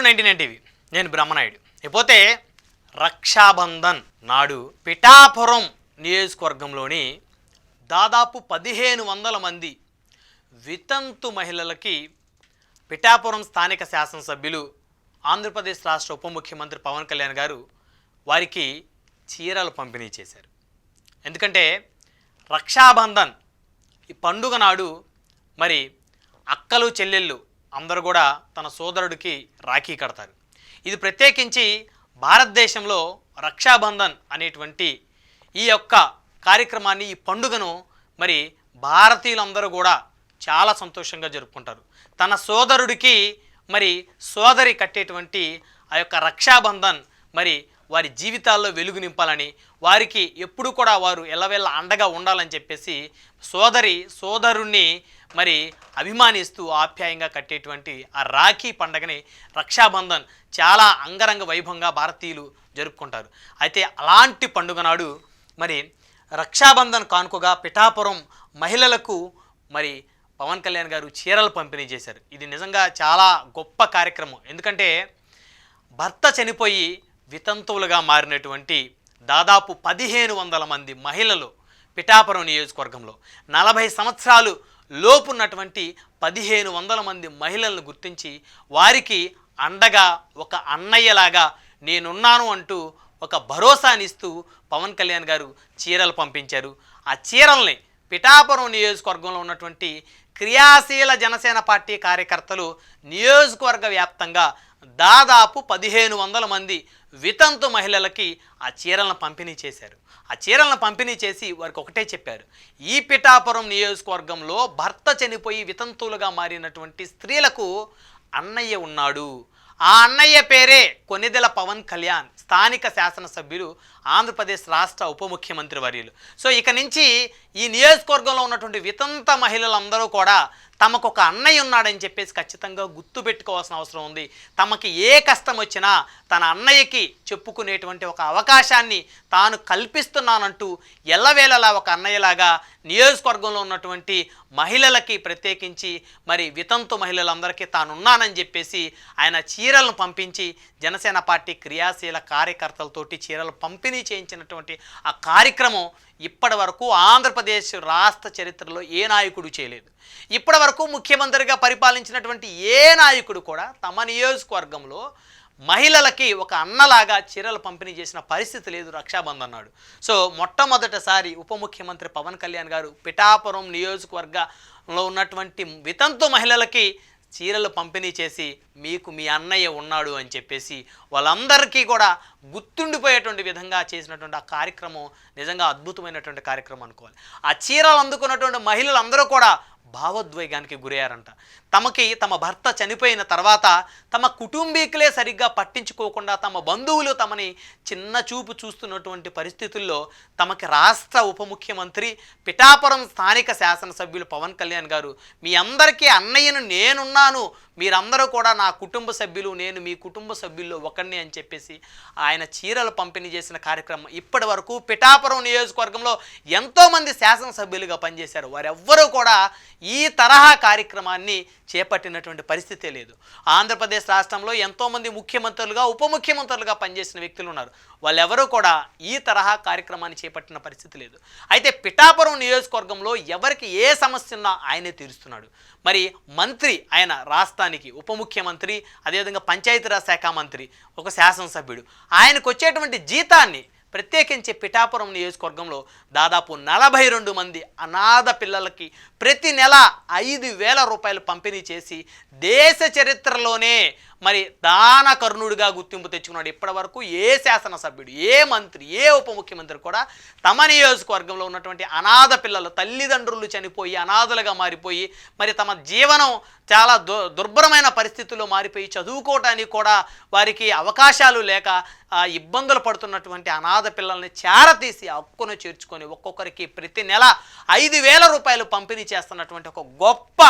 Welcome 99 TV. నేను బ్రహ్మనాయుడు. ఇకపోతే రక్షాబంధన్ నాడు పిఠాపురం నియోజకవర్గంలోని దాదాపు 1500 మంది వితంతు మహిళలకి పిఠాపురం స్థానిక శాసనసభ్యులు ఆంధ్రప్రదేశ్ రాష్ట్ర ఉప ముఖ్యమంత్రి పవన్ కళ్యాణ్ గారు వారికి చీరలు పంపిణీ చేశారు. ఎందుకంటే రక్షాబంధన్ ఈ పండుగ నాడు మరి అక్కలు చెల్లెళ్ళు అందరూ కూడా తన సోదరుడికి రాఖీ కడతారు. ఇది ప్రత్యేకించి భారతదేశంలో రక్షాబంధన్ అనేటువంటి ఈ యొక్క కార్యక్రమాన్ని, ఈ పండుగను మరి భారతీయులందరూ కూడా చాలా సంతోషంగా జరుపుకుంటారు. తన సోదరుడికి మరి సోదరి కట్టేటువంటి ఆ యొక్క రక్షాబంధన్ మరి వారి జీవితాల్లో వెలుగు నింపాలని, వారికి ఎప్పుడు కూడా వారు ఎల్లవేళ అండగా ఉండాలని చెప్పేసి సోదరుణ్ణి మరి అభిమానిస్తూ ఆప్యాయంగా కట్టేటువంటి ఆ రాఖీ పండగని రక్షాబంధన్ చాలా అంగరంగ వైభవంగా భారతీయులు జరుపుకుంటారు. అయితే అలాంటి పండుగ నాడు మరి రక్షాబంధన్ కానుకగా పిఠాపురం మహిళలకు మరి పవన్ కళ్యాణ్ గారు చీరలు పంపిణీ చేశారు. ఇది నిజంగా చాలా గొప్ప కార్యక్రమం. ఎందుకంటే భర్త చనిపోయి వితంతువులుగా మారినటువంటి దాదాపు 1500 మంది మహిళలు పిఠాపురం నియోజకవర్గంలో 40 సంవత్సరాలు లోపున్నటువంటి 1500 మంది మహిళలను గుర్తించి వారికి అండగా ఒక అన్నయ్యలాగా నేనున్నాను అంటూ ఒక భరోసానిస్తూ పవన్ కళ్యాణ్ గారు చీరలు పంపించారు. ఆ చీరల్ని పిఠాపురం నియోజకవర్గంలో ఉన్నటువంటి క్రియాశీల జనసేన పార్టీ కార్యకర్తలు నియోజకవర్గ వ్యాప్తంగా దాదాపు 1500 మంది వితంతు మహిళలకి ఆ చీరలను పంపిణీ చేశారు. ఆ చీరలను పంపిణీ చేసి వారికి ఒకటే చెప్పారు, ఈ పిఠాపురం నియోజకవర్గంలో భర్త చనిపోయి వితంతువులుగా మారినటువంటి స్త్రీలకు అన్నయ్య ఉన్నాడు. ఆ అన్నయ్య పేరే కొనిదెల పవన్ కళ్యాణ్, స్థానిక శాసనసభ్యులు, ఆంధ్రప్రదేశ్ రాష్ట్ర ఉప ముఖ్యమంత్రి వర్యులు. సో ఇక నుంచి ఈ నియోజకవర్గంలో ఉన్నటువంటి వితంత మహిళలందరూ కూడా తమకు ఒక అన్నయ్య ఉన్నాడని చెప్పేసి ఖచ్చితంగా గుర్తుపెట్టుకోవాల్సిన అవసరం ఉంది. తమకి ఏ కష్టం వచ్చినా తన అన్నయ్యకి చెప్పుకునేటువంటి ఒక అవకాశాన్ని తాను కల్పిస్తున్నానంటూ ఎల్లవేళలా ఒక అన్నయ్యలాగా నియోజకవర్గంలో ఉన్నటువంటి మహిళలకి ప్రత్యేకించి మరి వితంతు మహిళలందరికీ తానున్నానని చెప్పేసి ఆయన చీరలను పంపించి జనసేన పార్టీ క్రియాశీల కార్యకర్తలతోటి చీరలు పంపిణీ చేయించినటువంటి ఆ కార్యక్రమం ఇప్పటి వరకు ఆంధ్రప్రదేశ్ రాష్ట్ర చరిత్రలో ఏ నాయకుడు చేయలేదు. ఇప్పటి వరకు ముఖ్యమంత్రిగా పరిపాలించినటువంటి ఏ నాయకుడు కూడా తమ నియోజకవర్గంలో మహిళలకి ఒక అన్నలాగా చీరలు పంపిణీ చేసిన పరిస్థితి లేదు రక్షాబంధన్ నాడు. సో మొట్టమొదటిసారి ఉప ముఖ్యమంత్రి పవన్ కళ్యాణ్ గారు పిఠాపురం నియోజకవర్గంలో ఉన్నటువంటి వితంతు మహిళలకి చీరలు పంపిణీ చేసి మీకు మీ అన్నయ్య ఉన్నాడు అని చెప్పేసి వాళ్ళందరికీ కూడా గుర్తుండిపోయేటువంటి విధంగా చేసినటువంటి ఆ కార్యక్రమం నిజంగా అద్భుతమైనటువంటి కార్యక్రమం అనుకోవాలి. ఆ చీరలు అందుకున్నటువంటి మహిళలందరూ కూడా భావోద్వేగానికి గురయ్యారంట. తమ భర్త చనిపోయిన తర్వాత తమ కుటుంబీకులే సరిగ్గా పట్టించుకోకుండా తమ బంధువులు తమని చిన్న చూపు చూస్తున్నటువంటి పరిస్థితుల్లో తమకి రాష్ట్ర ఉప ముఖ్యమంత్రి పిఠాపురం స్థానిక శాసనసభ్యులు పవన్ కళ్యాణ్ గారు మీ అందరికీ అన్నయ్యను నేనున్నాను, మీరందరూ కూడా నా కుటుంబ సభ్యులు, నేను మీ కుటుంబ సభ్యుల్లో ఒకరిని అని చెప్పేసి ఆయన చీరలు పంపిణీ చేసిన కార్యక్రమం ఇప్పటి వరకు పిఠాపురం నియోజకవర్గంలో ఎంతోమంది శాసనసభ్యులుగా పనిచేశారు. వారెవ్వరూ కూడా ఈ తరహా కార్యక్రమాన్ని చేపట్టినటువంటి పరిస్థితే లేదు. ఆంధ్రప్రదేశ్ రాష్ట్రంలో ఎంతోమంది ముఖ్యమంత్రులుగా ఉప ముఖ్యమంత్రులుగా పనిచేసిన వ్యక్తులు ఉన్నారు. వాళ్ళెవరూ కూడా ఈ తరహా కార్యక్రమాన్ని చేపట్టిన పరిస్థితి లేదు. అయితే పిఠాపురం నియోజకవర్గంలో ఎవరికి ఏ సమస్య ఉన్నా ఆయనే తీరుస్తున్నాడు. మరి మంత్రి ఆయన రాష్ట్రానికి ఉప ముఖ్యమంత్రి, అదేవిధంగా పంచాయతీరాజ్ శాఖ మంత్రి, ఒక శాసనసభ్యుడు, ఆయనకు వచ్చేటువంటి జీతాన్ని ప్రత్యేకించి పిఠాపురం నియోజకవర్గంలో దాదాపు 42 మంది అనాథ పిల్లలకి ప్రతి నెల 5,000 రూపాయలు పంపిణీ చేసి దేశ చరిత్రలోనే మరి దానకర్ణుడిగా గుర్తింపు తెచ్చుకున్నాడు. ఇప్పటి వరకు ఏ శాసనసభ్యుడు, ఏ మంత్రి, ఏ ఉప ముఖ్యమంత్రి కూడా తమ నియోజకవర్గంలో ఉన్నటువంటి అనాథ పిల్లలు, తల్లిదండ్రులు చనిపోయి అనాథలుగా మారిపోయి మరి తమ జీవనం చాలా దుర్భరమైన పరిస్థితుల్లో మారిపోయి చదువుకోవటానికి కూడా వారికి అవకాశాలు లేక ఇబ్బందులు పడుతున్నటువంటి అనాథ పిల్లల్ని చేరతీసి హక్కును చేర్చుకొని ఒక్కొక్కరికి ప్రతి నెల 5,000 రూపాయలు పంపిణీ చేస్తున్నటువంటి ఒక గొప్ప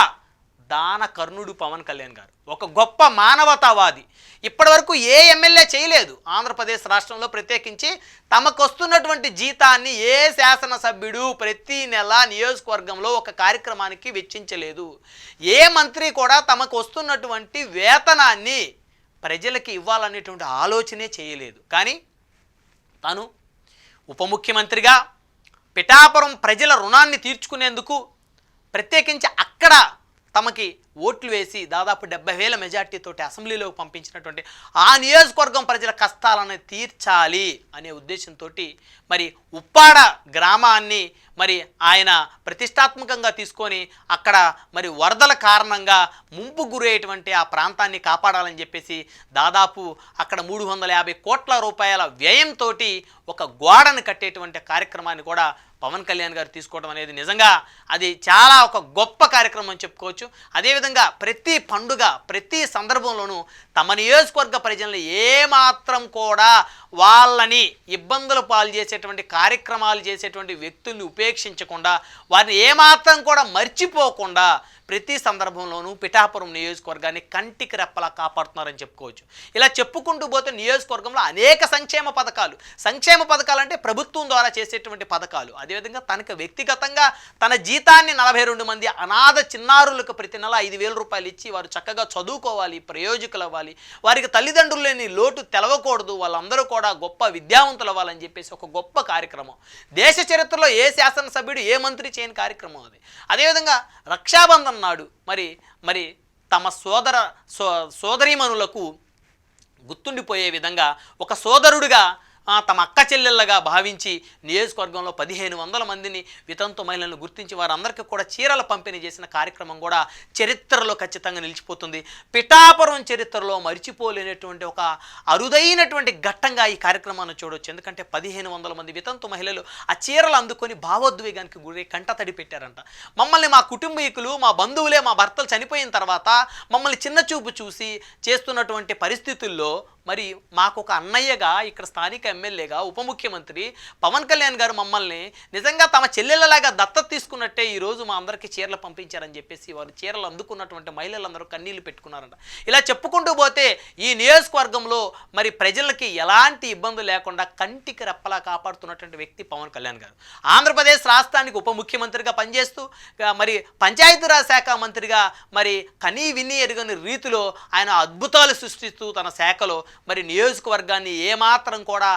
దాన కర్ణుడు పవన్ కళ్యాణ్ గారు, ఒక గొప్ప మానవతావాది. ఇప్పటి వరకు ఏ ఎమ్మెల్యే చేయలేదు. ఆంధ్రప్రదేశ్ రాష్ట్రంలో ప్రత్యేకించి తమకు వస్తున్నటువంటి జీతాన్ని ఏ శాసనసభ్యుడు ప్రతి నెల నియోజకవర్గంలో ఒక కార్యక్రమానికి వెచ్చించలేదు. ఏ మంత్రి కూడా తమకు వస్తున్నటువంటి వేతనాన్ని ప్రజలకి ఇవ్వాలనేటువంటి ఆలోచనే చేయలేదు. కానీ తాను ఉప ముఖ్యమంత్రిగా పిఠాపురం ప్రజల రుణాన్ని తీర్చుకునేందుకు ప్రత్యేకించి అక్కడ తమకి ఓట్లు వేసి దాదాపు 70,000 మెజార్టీతోటి అసెంబ్లీలోకి పంపించినటువంటి ఆ నియోజకవర్గం ప్రజల కష్టాలను తీర్చాలి అనే ఉద్దేశంతో మరి ఉప్పాడ గ్రామాన్ని మరి ఆయన ప్రతిష్టాత్మకంగా తీసుకొని అక్కడ మరి వరదల కారణంగా ముంపు గురయ్యేటువంటి ఆ ప్రాంతాన్ని కాపాడాలని చెప్పేసి దాదాపు అక్కడ 350 కోట్ల రూపాయల వ్యయంతో ఒక గోడను కట్టేటువంటి కార్యక్రమాన్ని కూడా పవన్ కళ్యాణ్ గారు తీసుకోవడం అనేది నిజంగా అది చాలా ఒక గొప్ప కార్యక్రమం అని చెప్పుకోవచ్చు. అదేవిధంగా ప్రతి పండుగ ప్రతి సందర్భంలోనూ తమ నియోజకవర్గ ప్రజలను ఏమాత్రం కూడా వాళ్ళని ఇబ్బందులు పాలు చేసేటువంటి కార్యక్రమాలు చేసేటువంటి వ్యక్తుల్ని ఉపేక్షించకుండా వారిని ఏమాత్రం కూడా మర్చిపోకుండా ప్రతి సందర్భంలోనూ పిఠాపురం నియోజకవర్గాన్ని కంటికి రెప్పలా కాపాడుతున్నారని చెప్పుకోవచ్చు. ఇలా చెప్పుకుంటూ పోతే నియోజకవర్గంలో అనేక సంక్షేమ పథకాలు అంటే ప్రభుత్వం ద్వారా చేసేటువంటి పథకాలు. అదేవిధంగా తనకు వ్యక్తిగతంగా తన జీతాన్ని 42 మంది అనాథ చిన్నారులకు ప్రతి నెల 5,000 రూపాయలు ఇచ్చి వారు చక్కగా చదువుకోవాలి, ప్రయోజకులు అవ్వాలి, వారికి తల్లిదండ్రులు లేని లోటు తెలవకూడదు, వాళ్ళందరూ కూడా గొప్ప విద్యావంతులు అవ్వాలని చెప్పేసి ఒక గొప్ప కార్యక్రమం. దేశ చరిత్రలో ఏ శాసనసభ్యుడు ఏ మంత్రి చేయని కార్యక్రమం అది. అదేవిధంగా రక్షాబంధన్ నాడు మరి తమ సోదరీమణులకు గుర్తుండిపోయే విధంగా ఒక సోదరుడిగా తమ అక్క చెల్లెళ్ళగా భావించి నియోజకవర్గంలో 1,500 మందిని వితంతు మహిళలను గుర్తించి వారందరికీ కూడా చీరల పంపిణీ చేసిన కార్యక్రమం కూడా చరిత్రలో ఖచ్చితంగా నిలిచిపోతుంది. పిఠాపురం చరిత్రలో మరిచిపోలేనటువంటి ఒక అరుదైనటువంటి ఘట్టంగా ఈ కార్యక్రమాన్ని చూడవచ్చు. ఎందుకంటే 1,500 మంది వితంతు మహిళలు ఆ చీరలు అందుకొని భావోద్వేగానికి గురి కంటతడి పెట్టారంట. మమ్మల్ని మా కుటుంబీకులు మా బంధువులే మా భర్తలు చనిపోయిన తర్వాత మమ్మల్ని చిన్న చూపు చూసి చేస్తున్నటువంటి పరిస్థితుల్లో మరి మాకు ఒక అన్నయ్యగా ఇక్కడ స్థానిక ఎమ్మెల్యేగా ఉప ముఖ్యమంత్రి పవన్ కళ్యాణ్ గారు మమ్మల్ని నిజంగా తమ చెల్లెళ్ళలాగా దత్తత తీసుకున్నట్టే ఈరోజు మా అందరికీ చీరలు పంపించారని చెప్పేసి వారు చీరలు అందుకున్నటువంటి మహిళలందరూ కన్నీళ్లు పెట్టుకున్నారంట. ఇలా చెప్పుకుంటూ పోతే ఈ నియోజకవర్గంలో మరి ప్రజలకి ఎలాంటి ఇబ్బందులు లేకుండా కంటికి రెప్పలా కాపాడుతున్నటువంటి వ్యక్తి పవన్ కళ్యాణ్ గారు. ఆంధ్రప్రదేశ్ రాష్ట్రానికి ఉప ముఖ్యమంత్రిగా పనిచేస్తూ మరి పంచాయతీరాజ్ శాఖ మంత్రిగా మరి కనీ విని ఎరుగని రీతిలో ఆయన అద్భుతాలు సృష్టిస్తూ తన శాఖలో మరి నియోజకవర్గాన్ని ఏమాత్రం కూడా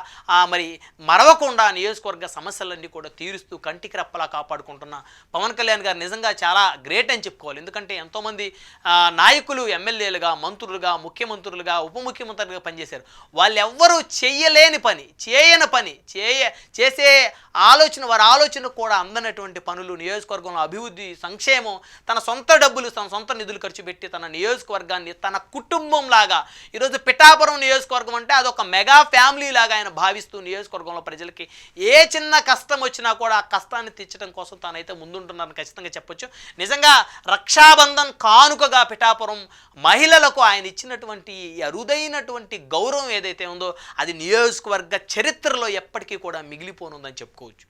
మరి మరవకుండా నియోజకవర్గ సమస్యలన్నీ కూడా తీరుస్తూ కంటికి రెప్పలా కాపాడుకుంటున్న పవన్ కళ్యాణ్ గారు నిజంగా చాలా గ్రేట్ అని చెప్పుకోవాలి. ఎందుకంటే ఎంతోమంది నాయకులు ఎమ్మెల్యేలుగా మంత్రులుగా ముఖ్యమంత్రులుగా ఉప ముఖ్యమంత్రులుగా పనిచేశారు. వాళ్ళెవ్వరూ చేయలేని పని చేసే వారి ఆలోచన కూడా అందనటువంటి పనులు నియోజకవర్గంలో అభివృద్ధి సంక్షేమం తన సొంత డబ్బులు తన సొంత నిధులు ఖర్చు పెట్టి తన నియోజకవర్గాన్ని తన కుటుంబం లాగా ఈరోజు పిఠాపురం నియోజకవర్గం అంటే అదొక మెగా ఫ్యామిలీ లాగా ఆయన భావిస్తూ నియోజకవర్గంలో ప్రజలకి ఏ చిన్న కష్టం వచ్చినా కూడా ఆ కష్టాన్ని తీర్చడం కోసం తానైతే ముందుంటున్నారని ఖచ్చితంగా చెప్పొచ్చు. నిజంగా రక్షాబంధన్ కానుకగా పిఠాపురం మహిళలకు ఆయన ఇచ్చినటువంటి అరుదైనటువంటి గౌరవం ఏదైతే ఉందో అది నియోజకవర్గ చరిత్రలో ఎప్పటికీ కూడా మిగిలిపోనుందని చెప్పుకోవచ్చు.